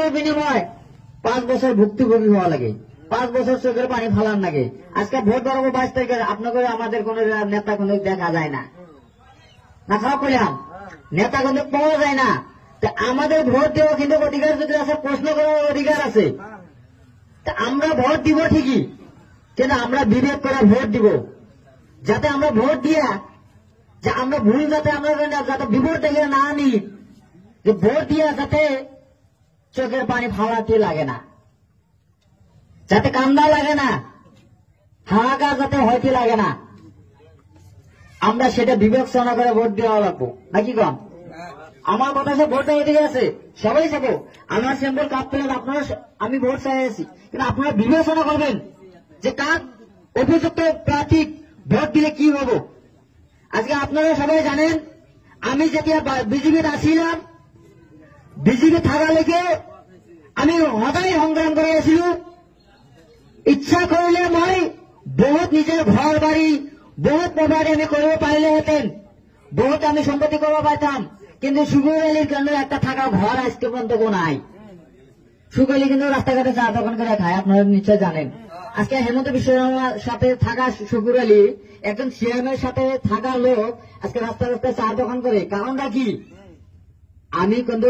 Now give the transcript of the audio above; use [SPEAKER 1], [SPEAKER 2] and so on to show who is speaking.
[SPEAKER 1] ভোটের বিনিময় 5 বছর ভুক্তভোগী হওয়া লাগে, 5 বছর চোখের পানি ফালান লাগে। আজকে ভোট ধরবো 22 তারিখে, আপনাকে আমাদের কোন নেতা কোন দেখা যায় না, না খারাপ করলাম, নেতা কিন্তু পাওয়া যায় না। আমাদের ভোট দেওয়া কিন্তু অধিকার যদি আছে, প্রশ্ন করার অধিকার আছে। আমরা ভোট দিব ঠিকই, কিন্তু আমরা বিবেক করে ভোট দিব, যাতে আমরা ভোট দিয়া যে আমরা ভুল যাতে আমরা যাতে বিভোট দেখে না আনি, যে ভোট দিয়া যাতে চোখের পানি ফালাতে লাগে না, যাতে কান্দা লাগে না, হাহাকার যাতে হইতে লাগে না, আমরা সেটা বিবেচনা করে ভোট দেওয়া লাগবো নাকি কম? আমার কথা সে ভোটটা এদিকে আছে, সবাই যাবো, আমার সিম্বল কাপ পেলেন আপনারা, আমি ভোট চাইছি, কিন্তু আপনারা বিবেচনা করবেন যে কার উপযুক্ত প্রার্থী ভোট দিলে কি হবো। আজকে আপনারা সবাই জানেন, আমি যেতিয়া বিজেপি আসছিলাম, বিজেপি থাকা লেগে আমি সদায় সংগ্রাম করে আছিলো। ইচ্ছা করলে মই বহুত নিজের ঘর বাড়ি বহুত প্রপার্টি আমি করব পারিলে হেতেন, বহুত আমি সম্পত্তি করবো পাইতাম, কিন্তু সুগর আলীর কেন একটা থাকা ঘর আজকে পর্যন্ত নাই। সুগর আলী কিন্তু রাস্তাঘাটে চা দোকান করে খায়, আপনারা নিশ্চয় জানেন। আজকে হেমন্ত বিশ্ব শর্মার সাথে থাকা সুগর আলী একজন সিএমের সাথে থাকা লোক আজকে রাস্তা রাস্তায় চা দোকান করে, কারণটা কি? আমি কিন্তু